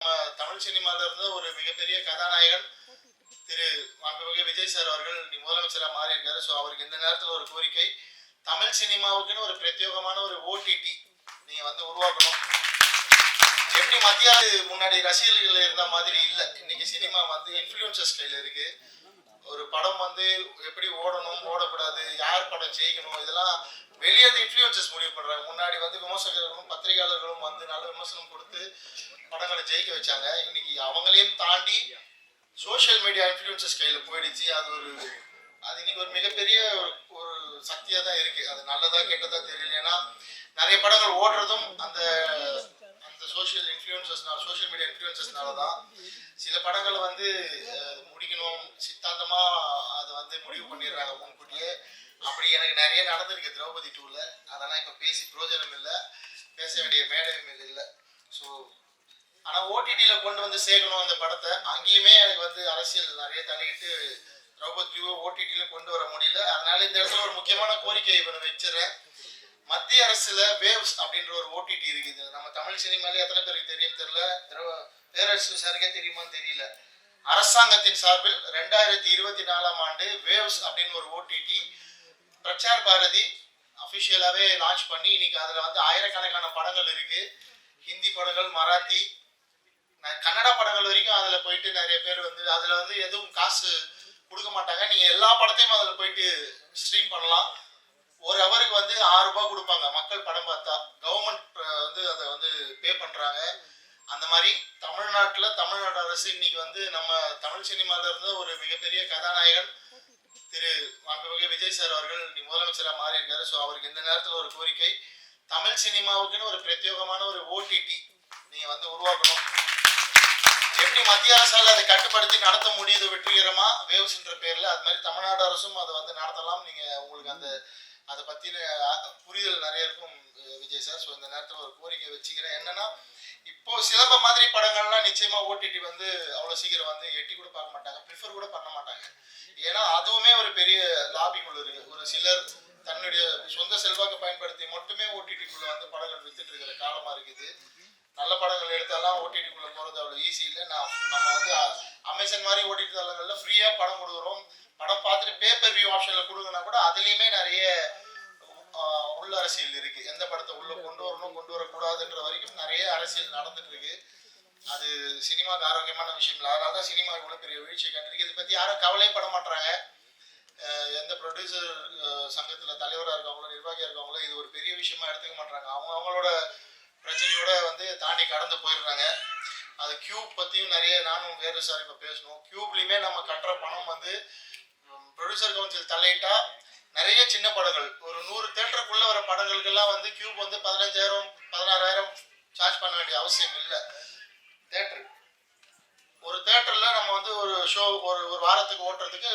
தமிழ் சினிமால இருந்த ஒரு மிகப்பெரிய கதாநாயகன் திரு மாண்புமிகு விஜய் சார் அவர்கள் முதலமைச்சராக மாறி இருக்காரு. ஸோ அவருக்கு இந்த நேரத்தில் ஒரு கோரிக்கை, தமிழ் சினிமாவுக்குன்னு ஒரு பிரத்யேகமான ஒரு ஓடிடி நீங்க உருவாக்கணும். எப்படி மத்திய முன்னாடி ரசிகர்கள் இருந்த மாதிரி இல்லை, இன்னைக்கு சினிமா இன்ஃப்ளூயன்சர்ஸ் கையில் இருக்கு. ஒரு படம் எப்படி ஓடணும் ஓடக்கூடாது, யார் படம் ஜெயிக்கணும், இதெல்லாம் வெளியே இன்ஃப்ளூயன்சர்ஸ் முடிவு பண்றாங்க. முன்னாடி விமர்சகர்களும் பத்திரிகையாளர்களும் நல்ல விமர்சனம் கொடுத்து படங்களை ஜெயிக்க வச்சாங்க. இன்னைக்கு அவங்களையும் தாண்டி சோசியல் மீடியா இன்ஃப்ளூயன்சர்ஸ் கையில் போயிடுச்சு. அது இன்னைக்கு ஒரு மிகப்பெரிய ஒரு சக்தியாக தான் இருக்கு. அது நல்லதா கெட்டதா தெரியல. ஏன்னா நிறைய படங்கள் ஓடுறதும் அந்த அந்த சோசியல் மீடியா இன்ஃப்ளூயன்சர்ஸ்னால தான். சில படங்களை முடிக்கணும் சித்தாந்தமா அதை முடிவு பண்ணிடுறாங்க முன்கூட்டியே. அப்படி எனக்கு நிறைய நடந்திருக்கு திரௌபதி 2ல. அதெல்லாம் இப்போ பேசி பிரயோஜனம் இல்லை, பேச வேண்டிய மேடையும் இல்லை. ஸோ ஆனால் ஓடிடியில் கொண்டு சேர்க்கணும் அந்த படத்தை. அங்கேயுமே எனக்கு அரசியல் நிறைய தலையிட்டு திரௌபதி 2 ஓடிடியிலும் கொண்டு வர முடியல. அதனால இந்த இடத்துல ஒரு முக்கியமான கோரிக்கை வச்சிடறேன். மத்திய அரசுல வேவ்ஸ் அப்படின்ற ஒரு ஓடிடி இருக்குது. நம்ம தமிழ் சினிமாலே எத்தனை பேருக்கு தெரியும் தெரியல, பேரரசு சாருக்கே தெரியுமான்னு தெரியல. அரசாங்கத்தின் சார்பில் 2024ஆம் ஆண்டு வேவ்ஸ் அப்படின்னு ஒரு ஓடிடி பிரச்சார் பாரதி அபிஷியலாவே லான்ச் பண்ணி இன்னைக்கு அதுல ஆயிரக்கணக்கான படங்கள் இருக்கு. ஹிந்தி படங்கள், மராத்தி, கன்னடா படங்கள் வரைக்கும் அதுல போயிட்டு நிறைய பேர் அதுல எதுவும் காசு கொடுக்க மாட்டாங்க. நீங்க எல்லா படத்தையும் அதுல போயிட்டு ஸ்ட்ரீம் பண்ணலாம். ஒரு ஹவருக்கு 6 ரூபாய் கொடுப்பாங்க. மக்கள் படம் பார்த்தா கவர்மெண்ட் அதை பே பண்றாங்க. அந்த மாதிரி தமிழ்நாடு அரசு இன்னைக்கு நம்ம தமிழ் சினிமால இருந்த ஒரு மிகப்பெரிய கதாநாயகன் திரு மாண்புமிகு விஜய் சார் அவர்கள் முதலமைச்சராக மாறி இருக்காரு. ஸோ அவருக்கு இந்த நேரத்தில் ஒரு கோரிக்கை, தமிழ் சினிமாவுக்குன்னு ஒரு பிரத்யேகமான ஒரு ஓடிடி நீங்க உருவாக்கணும். எப்படி மத்திய அரசால் அதை கட்டுப்படுத்தி நடத்த முடியுது வெற்றிகரமா வேவ்ஸ்ன்ற பேர்ல, அது மாதிரி தமிழ்நாடு அரசும் அதை நடத்தலாம். நீங்க உங்களுக்கு அதை பத்தின புரிதல் நிறைய இருக்கும் விஜய் சார். ஸோ இந்த நேரத்தில் ஒரு கோரிக்கை வச்சுக்கிறேன். என்னன்னா, இப்போ சிலம்ப மாதிரி படங்கள்லாம் நிச்சயமா ஓடிடி அவ்வளோ சீக்கிரம் எட்டி கூட பார்க்க மாட்டாங்க, ப்ரிஃபர் கூட பண்ண மாட்டாங்க. ஏன்னா அதுவுமே ஒரு பெரிய லாபிக்குள்ள இருக்கு. ஒரு சிலர் தன்னுடைய சொந்த செல்வாக்கை பயன்படுத்தி மட்டுமே ஓடிடிக்குள்ள படங்கள் வித்துட்டு இருக்கிற காலமா இருக்குது. நல்ல படங்கள் எடுத்தாலாம் ஓடிடிக்குள்ள போறது அவ்வளோ ஈஸி இல்லை. நம்ம அமேசான் மாதிரி ஓடிடி தளங்கள்ல ஃப்ரீயா படம் கொடுக்குறோம். படம் பார்த்துட்டு பேப்பர் வியூ ஆப்ஷன்ல கொடுங்கன்னா கூட அதுலயுமே நிறைய உள்ள அரசியல் இருக்கு. எந்த படத்தை உள்ள கொண்டு வரணும் கொண்டு வரக்கூடாதுன்ற வரைக்கும் நிறைய அரசியல் நடந்துட்டு இருக்கு. அது சினிமாவுக்கு ஆரோக்கியமான விஷயம் இல்லை. அதனாலதான் சினிமா இவ்வளவு பெரிய வீழ்ச்சியை கண்டிருக்கு. இதை பத்தி யாரும் கவலைப்பட மாட்டாங்க. எந்த ப்ரொடியூசர் சங்கத்துல தலைவராக இருக்கவங்களோ நிர்வாகியா இருக்கவங்களோ இது ஒரு பெரிய விஷயமா எடுத்துக்க மாட்டாங்க. அவங்களோட பிரச்சனையோட தாண்டி கடந்து போயிடுறாங்க. அது கியூப் பத்தியும் நிறைய நானும் வேறு சார் இப்ப பேசணும். கியூப்லயுமே நம்ம கட்டுற பணம் ப்ரொடியூசர் கவுன்சில் தலையிட்டா நிறைய சின்ன படங்கள் ஒரு 100 தியேட்டருக்குள்ள வர படங்களுக்கெல்லாம் கியூப் 15,000 16,000 சார்ஜ் பண்ண வேண்டிய அவசியம் இல்லை. தியேட்டர் ஒரு தியேட்டர்ல நம்ம ஒரு ஷோ ஒரு வாரத்துக்கு ஓட்டுறதுக்கு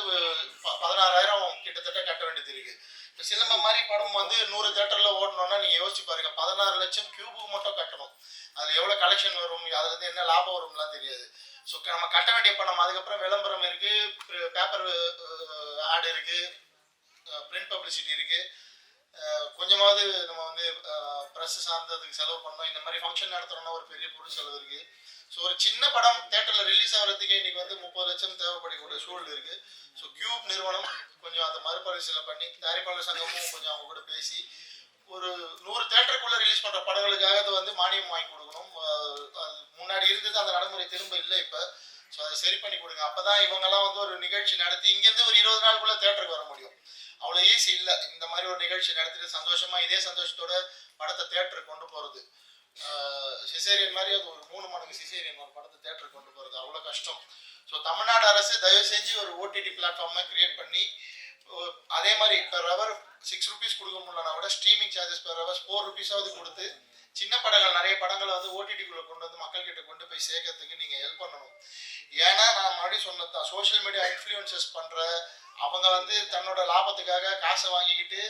16,000 கிட்டத்தட்ட கட்ட வேண்டியது இருக்கு. இப்போ சிலம்பம் மாதிரி படம் 100 தியேட்டர்ல ஓடணும்னா நீங்க யோசிச்சு பாருங்க, 16 லட்சம் கியூபுக்கு மட்டும் கட்டணும். அதுல எவ்வளவு கலெக்ஷன் வரும், அதுல என்ன லாபம் வரும்லாம் தெரியாது. ஸோ நம்ம கட்ட வேண்டிய பணம், அதுக்கப்புறம் விளம்பரம் இருக்கு, பேப்பர் ஆட் இருக்கு, பிரிண்ட் பப்ளிசிட்டி இருக்கு, கொஞ்சமாவது நம்ம ப்ரெஸ் சார்ந்ததுக்கு செலவு பண்ணோம். இந்த மாதிரி ஃபங்க்ஷன் நடத்துறோம்னா ஒரு பெரிய பொருள் செலவு இருக்கு. ஸோ ஒரு சின்ன படம் தியேட்டர்ல ரிலீஸ் ஆகிறதுக்கே இன்னைக்கு 30 லட்சம் தேவைப்படக்கூடிய சூழல் இருக்கு. ஸோ கியூப் நிறுவனம் கொஞ்சம் அதை மறுபரிசீலனை பண்ணி, தயாரிப்பாளர் சங்கமும் கொஞ்சம் அவங்க கூட பேசி ஒரு 100 தியேட்டருக்குள்ள ரிலீஸ் பண்ற படங்களுக்காக அதை மானியம் வாங்கி கொடுக்கணும். முன்னாடி இருந்தது அந்த நடைமுறை திரும்ப இல்லை இப்ப. ஸோ அதை சரி பண்ணி கொடுங்க. அப்பதான் இவங்கெல்லாம் ஒரு நிகழ்ச்சி நடத்தி இங்கிருந்து ஒரு 20 நாளுக்குள்ள தியேட்டருக்கு வர முடியும். அவ்வளோ ஈஸி இல்லை. இந்த மாதிரி ஒரு நிகழ்ச்சி நடத்திட்டு சந்தோஷமா இதே சந்தோஷத்தோட படத்தை தியேட்டருக்கு கொண்டு போறது, சிசேரியன் மாதிரி அது ஒரு 3 மடங்கு சிசேரியன் ஒரு படத்தை தியேட்டருக்கு கொண்டு போறது அவ்வளோ கஷ்டம். ஸோ தமிழ்நாடு அரசு தயவு செஞ்சு ஒரு ஓடிடி பிளாட்ஃபார்மை கிரியேட் பண்ணி, அதே மாதிரி பெர் ஹவர் 6 rupees கொடுக்க முடியலனா கூட streaming charges per hour 4 rupees கொடுத்து சின்ன படங்கள் நிறைய படங்களை ஓடிடிக்குள்ள கொண்டு மக்கள் கிட்ட கொண்டு போய் சேர்க்கறதுக்கு நீங்க ஹெல்ப் பண்ணணும். ஏன்னா நான் மறுபடியும் சொன்னதுதான், சோசியல் மீடியா இன்ஃப்ளூயன்சஸ் பண்ற அவங்க தன்னோட லாபத்துக்காக காசை வாங்கிக்கிட்டு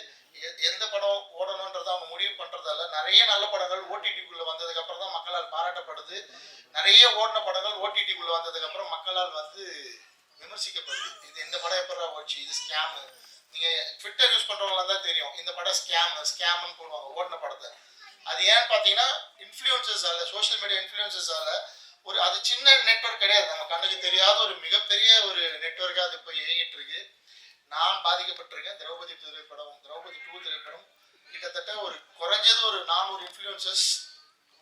எந்த படம் ஓடணும்ன்றத அவங்க முடிவு பண்றதால நிறைய நல்ல படங்கள் ஓடிடிக்குள்ள வந்ததுக்கு அப்புறம் தான் மக்களால் பாராட்டப்படுது. நிறைய ஓடின படங்கள் ஓடிடிக்குள்ள வந்ததுக்கு அப்புறம் மக்களால் விமர்சிக்கப்படுது. இது இந்த படம் எப்படா ஓடிச்சு, இது ஸ்கேம். நீங்க ட்விட்டர் யூஸ் பண்றவங்களா தான் தெரியும், இந்த படம் ஸ்கேம்னு போடுவாங்க ஓடின படத்தை. அது ஏன்னு பாத்தீங்கன்னா இன்ஃப்ளூயன்சஸால, சோசியல் மீடியா இன்ஃப்ளூயன்சஸால ஒரு அது சின்ன நெட்வொர்க் கிடையாது, நம்ம கண்ணுக்கு தெரியாத ஒரு மிகப்பெரிய ஒரு நெட்வொர்க்காக அது இப்போ இயங்கிட்டு இருக்கு. நான் பாதிக்கப்பட்டிருக்கேன். திரௌபதி திரைப்படம், திரௌபதி 2 திரைப்படம் கிட்டத்தட்ட ஒரு குறைஞ்சது ஒரு 400 இன்ஃப்ளூயன்சர்ஸ்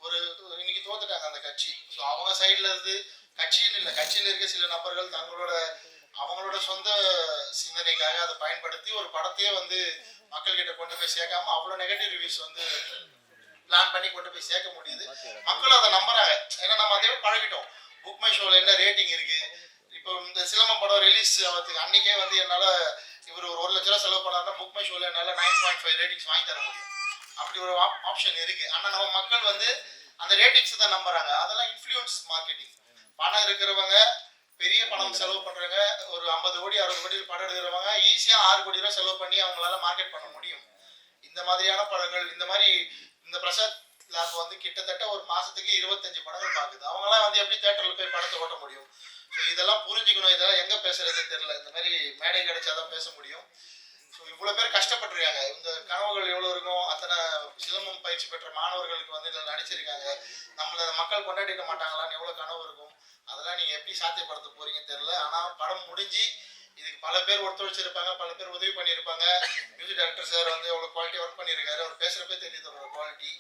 ஒரு இன்னைக்கு தோத்துட்டாங்க அந்த கட்சி. ஸோ அவங்க சைட்ல இருந்து கட்சின்னு இல்லை, கட்சியில் இருக்க சில நபர்கள் அவங்களோட சொந்த சிந்தனைக்காக அதை பயன்படுத்தி ஒரு படத்தையே வந்து மக்கள் கிட்ட கொண்டு போய் சேர்க்காம அவ்வளோ நெகட்டிவ் ரிவ்யூஸ் வந்து பிளான் பண்ணி கொண்டு போய் சேர்க்க முடியுது. மக்களும் அதை நம்புறாங்க. ஏன்னா நம்ம அதே பழகிட்டோம். புக் மை ஷோல என்ன ரேட்டிங் இருக்கு. இப்போ இந்த சிலம்பம் படம் ரிலீஸ் ஆகிறதுக்கு அன்னைக்கே வந்து என்னால இவர் ஒரு 1 லட்ச ரூபா செலவு பண்ணாருன்னா புக் மை ஷோல என்னால 9.5 ரேட்டிங்ஸ் வாங்கி தர முடியும். அப்படி ஒரு ஆப்ஷன் இருக்கு. ஆனா நம்ம மக்கள் வந்து அந்த ரேட்டிங்ஸ் தான் நம்புறாங்க. அதெல்லாம் இன்ஃப்ளூயன்ஸ் மார்க்கெட்டிங். பணம் இருக்கிறவங்க, பெரிய பணம் செலவு பண்றவங்க, ஒரு 50 கோடி 60 கோடி படம் எடுக்கிறவங்க ஈஸியா 6 கோடி ரூபாய் செலவு பண்ணி அவங்களால மார்க்கெட் பண்ண முடியும். இந்த மாதிரியான படங்கள், இந்த பிரசாத் லேப் வந்து கிட்டத்தட்ட ஒரு மாசத்துக்கு 25 படங்கள் பாக்குது. அவங்களாம் வந்து எப்படி தியேட்டர்ல போய் படத்தை ஓட்ட முடியும்? ஸோ இதெல்லாம் புரிஞ்சுக்கணும். இதெல்லாம் எங்க பேசுறது தெரியல. இந்த மாதிரி மேடை கிடைச்சாதான் பேச முடியும். ஸோ இவ்வளவு பேர் கஷ்டப்பட்டிருக்காங்க. இந்த கனவுகள் எவ்வளவு இருக்கும். அத்தனை சிலம்பம் பயிற்சி பெற்ற மாணவர்களுக்கு வந்து இதில் நடிச்சிருக்காங்க. நம்மள மக்கள் கொண்டாடிக்க மாட்டாங்களான்னு எவ்வளவு கனவு இருக்கும். அதெல்லாம் நீங்க எப்படி சாத்தியப்படுத்த போறீங்கன்னு தெரியல. ஆனா படம் முடிஞ்சு இதுக்கு பல பேர் ஒத்துழைச்சிருப்பாங்க, பல பேர் உதவி பண்ணியிருப்பாங்க. மியூசிக் டைரக்டர் சார் வந்து எவ்வளவு குவாலிட்டி ஒர்க் பண்ணியிருக்காரு. அவர் பேசுறப்பே தெரியுது அவரோட குவாலிட்டி.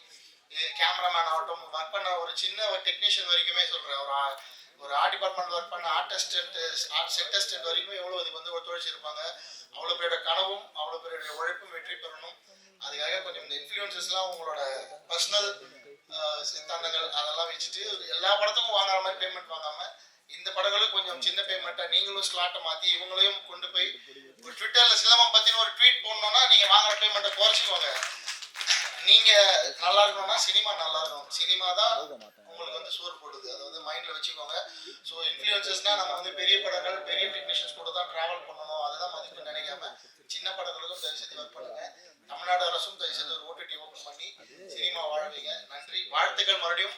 கேமராமேன் ஆகட்டும், ஒர்க் பண்ண ஒரு சின்ன ஒரு டெக்னீஷியன் வரைக்குமே சொல்றேன். ஒரு ஆர்ட் டிபார்ட்மெண்ட் ஒர்க் பண்ண ஆர்ட் செட் அசிஸ்டன்ட் வரைக்கும் எவ்வளவு இதுக்கு வந்து ஒத்துழைச்சிருப்பாங்க. அவ்வளவு பேரோட கனவும் அவ்வளவு பேருடைய உழைப்பும் வெற்றி பெறணும். அதுக்காக கொஞ்சம் இந்த இன்ஃப்ளூயன்சஸ்லாம் உங்களோட பர்சனல் சித்தாந்தங்கள் அதெல்லாம் வச்சுட்டு எல்லா படத்துக்கும் வாங்குற மாதிரி பேமெண்ட் வாங்காம இந்த படங்களும் கொஞ்சம் சின்ன பேமெண்ட்டா நீங்களும் ஸ்லாட்டை மாத்தி இவங்களையும் கொண்டு போய் ஒரு ட்விட்டர்ல சிலம்பம் பத்தின ஒரு ட்வீட் போடணும்னா நீங்க வாங்குற பேமெண்ட்டை குறைச்சிக்கோங்க. நீங்க நல்லா இருக்கணும்னா சினிமா நல்லா இருக்கும். சினிமா தான் உங்களுக்கு வந்து சோறு போடுது. அதை வந்து மைண்ட்ல வச்சுக்கோங்க. ஸோ இன்ஃப்ளூயன்சஸ்னா நம்ம வந்து பெரிய படங்கள் பெரிய டெக்னீஷியன்ஸ் கூட தான் டிராவல் பண்ணணும், அதுதான் மதிப்பு நினைக்காம சின்ன படங்களுக்கும் தயவு செய்து ஒர்க் பண்ணுங்க. தமிழ்நாடு அரசும் தயவு செய்து ஒரு ஓடிடி ஓப்பன் பண்ணி சினிமா வாழ வைங்க. நன்றி, வாழ்த்துக்கள். மறுபடியும்